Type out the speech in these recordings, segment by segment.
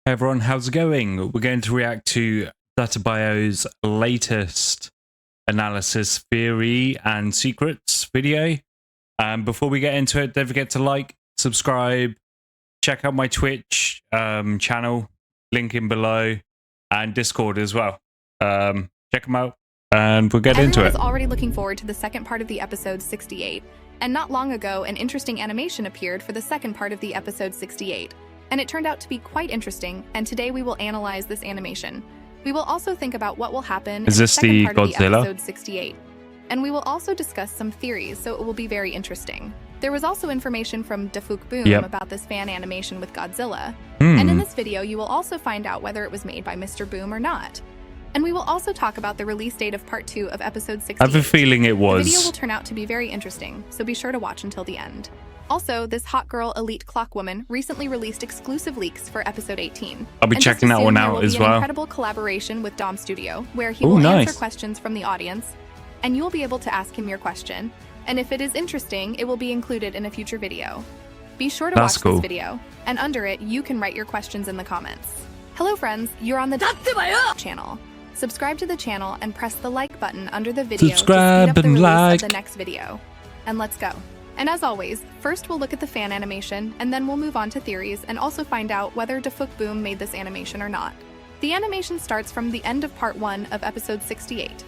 Hey everyone, how's it going? We're going to react to DataBio's latest analysis theory and secrets video. Before we get into it, don't forget to like, subscribe, check out my Twitch channel, link in below, and Discord as well. Check them out, and we'll get into it. Everyone is already looking forward to the second part of the episode 68, and not long ago, an interesting animation appeared for the second part of the episode 68. And it turned out to be quite interesting, and today we will analyze this animation. We will also think about what will happen in the second part of the episode 68. And we will also discuss some theories, so it will be very interesting. There was also information from Dafuk Boom about this fan animation with Godzilla. And in this video, you will also find out whether it was made by Mr. Boom or not. And we will also talk about the release date of part 2 of episode 68. I have a feeling it was. The video will turn out to be very interesting, so be sure to watch until the end. Also, this hot girl elite clock woman recently released exclusive leaks for episode 18. I'll be checking that one out as well. An incredible collaboration with Dom Studio, where he will answer questions from the audience, and you will be able to ask him your question. And if it is interesting, it will be included in a future video. Be sure to watch this video, and under it, you can write your questions in the comments. Hello friends, you're on the channel. Subscribe to the channel and press the like button under the video to speed up the release of the next video. And let's go. And as always, first we'll look at the fan animation, and then we'll move on to theories and also find out whether Dafuk Boom made this animation or not. The animation starts from the end of part 1 of episode 68,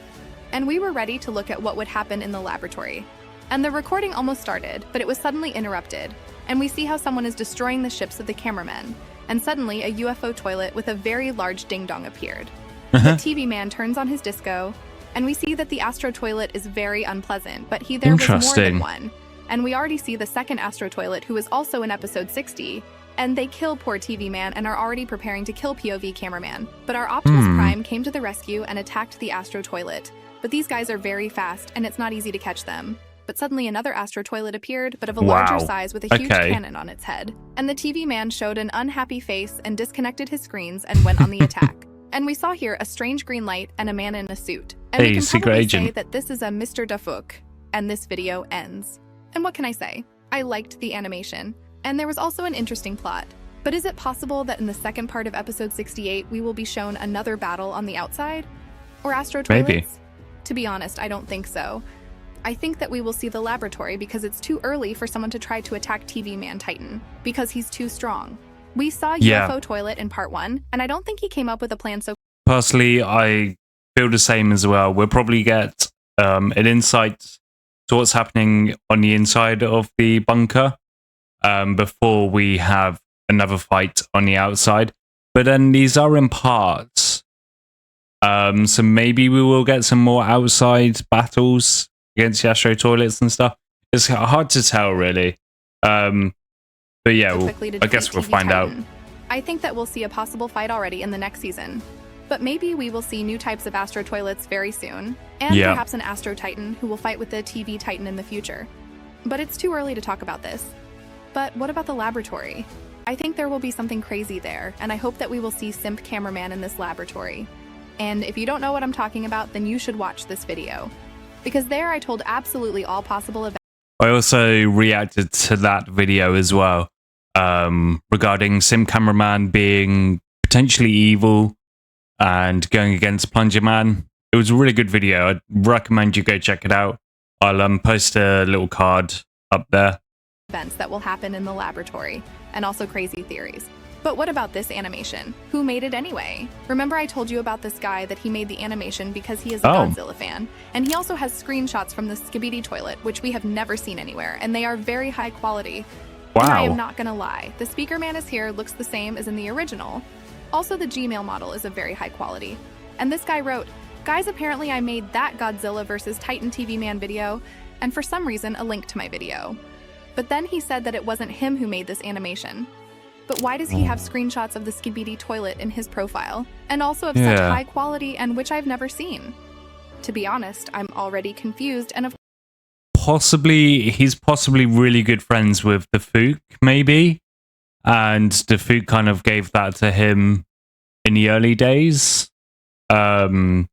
and we were ready to look at what would happen in the laboratory. And the recording almost started, but it was suddenly interrupted, and we see how someone is destroying the ships of the cameramen, and suddenly a UFO toilet with a very large ding-dong appeared. The TV man turns on his disco, and we see that the Astro toilet is very unpleasant, but there was more than one. And we already see the second Astro Toilet, who is also in episode 60, and they kill poor TV Man and are already preparing to kill POV Cameraman. But our Optimus Prime came to the rescue and attacked the Astro Toilet. But these guys are very fast, and it's not easy to catch them. But suddenly another Astro Toilet appeared, but of a larger size with a huge cannon on its head. And the TV Man showed an unhappy face and disconnected his screens and went on the attack. And we saw here a strange green light and a man in a suit. And we can probably say that this is a Mr. Dafuk, and this video ends. And what can I say? I liked the animation, and there was also an interesting plot. But is it possible that in the second part of episode 68, we will be shown another battle on the outside? Or Astro Toilets? Maybe. To be honest, I don't think so. I think that we will see the laboratory because it's too early for someone to try to attack TV Man Titan, because he's too strong. We saw UFO Toilet in part 1, and I don't think he came up with a plan so... Personally, I feel the same as well. We'll probably get an insight to what's happening on the inside of the bunker before we have another fight on the outside. But then these are in parts. So maybe we will get some more outside battles against the Astro Toilets and stuff. It's hard to tell, really. But yeah, I guess we'll find out. I think that we'll see a possible fight already in the next season. But maybe we will see new types of Astro Toilets very soon, and perhaps an Astro Titan who will fight with the TV Titan in the future. But it's too early to talk about this. But what about the laboratory? I think there will be something crazy there, and I hope that we will see Simp Cameraman in this laboratory. And if you don't know what I'm talking about, then you should watch this video. Because there I told absolutely all possible events. I also reacted to that video as well, regarding Simp Cameraman being potentially evil and going against Plunger Man. It was a really good video. I'd recommend you go check it out. I'll post a little card up there. Events that will happen in the laboratory, and also crazy theories. But what about this animation? Who made it anyway? Remember I told you about this guy that he made the animation because he is a Godzilla fan, and he also has screenshots from the Skibidi toilet, which we have never seen anywhere, and they are very high quality. Wow. And I am not gonna lie, the speaker man is here looks the same as in the original. Also, the Gmail model is of very high quality. And this guy wrote, "Guys, apparently I made that Godzilla vs. Titan TV Man video, and for some reason a link to my video." But then he said that it wasn't him who made this animation. But why does he have screenshots of the Skibidi toilet in his profile, and also of such high quality and which I've never seen? To be honest, I'm already confused, and he's possibly really good friends with Dafuk, maybe? And Dafuk kind of gave that to him in the early days. Yeah,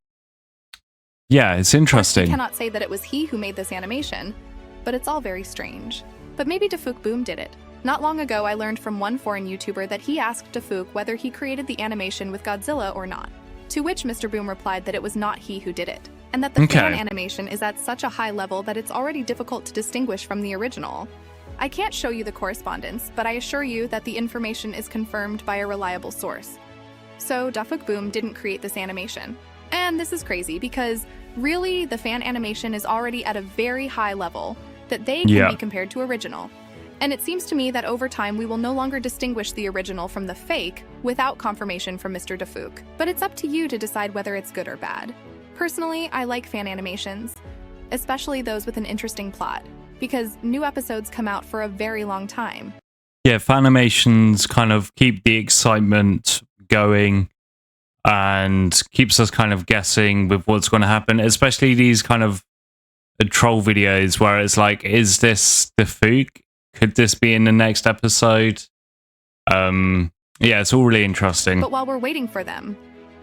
it's interesting. I cannot say that it was he who made this animation, but it's all very strange. But maybe Dafuk Boom did it. Not long ago, I learned from one foreign YouTuber that he asked Dafuk whether he created the animation with Godzilla or not, to which Mr. Boom replied that it was not he who did it, and that the fan animation is at such a high level that it's already difficult to distinguish from the original. I can't show you the correspondence, but I assure you that the information is confirmed by a reliable source. So Dafuk Boom didn't create this animation. And this is crazy because really the fan animation is already at a very high level that they can be compared to original. And it seems to me that over time we will no longer distinguish the original from the fake without confirmation from Mr. Dafuk. But it's up to you to decide whether it's good or bad. Personally, I like fan animations, especially those with an interesting plot, because new episodes come out for a very long time. Yeah, fan animations kind of keep the excitement going and keeps us kind of guessing with what's going to happen, especially these kind of troll videos where it's like, is this Dafuk? Could this be in the next episode? Yeah, it's all really interesting. But while we're waiting for them,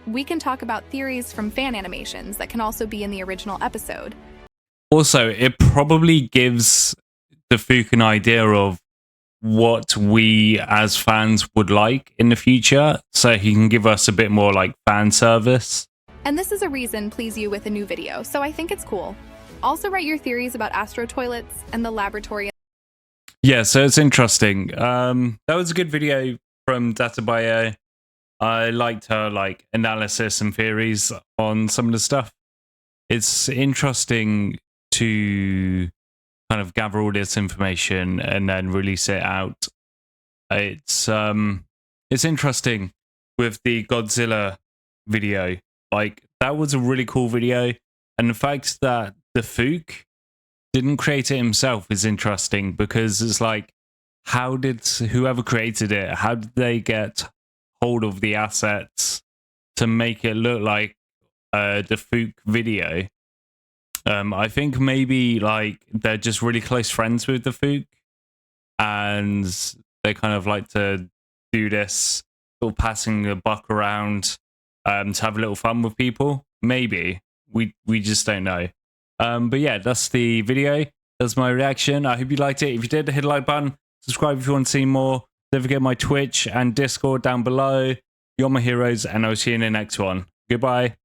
we can talk about theories from fan animations that can also be in the original episode. Also, it probably gives Dafuk an idea of what we as fans would like in the future, so he can give us a bit more like fan service. And this is a reason please you with a new video, so I think it's cool. Also write your theories about astro toilets and the laboratory. Yeah, so it's interesting. That was a good video from Databio. I liked her like analysis and theories on some of the stuff. It's interesting to kind of gather all this information and then release it out. It's interesting with the Godzilla video. Like, that was a really cool video, and the fact that Dafuk didn't create it himself is interesting, because it's like, how did whoever created it, how did they get hold of the assets to make it look like a Dafuk video? I think maybe like they're just really close friends with Dafuk, and they kind of like to do this sort of passing the buck around to have a little fun with people. Maybe we just don't know. But yeah, that's the video. That's my reaction. I hope you liked it. If you did, hit the like button. Subscribe if you want to see more. Don't forget my Twitch and Discord down below. You're my heroes, and I'll see you in the next one. Goodbye.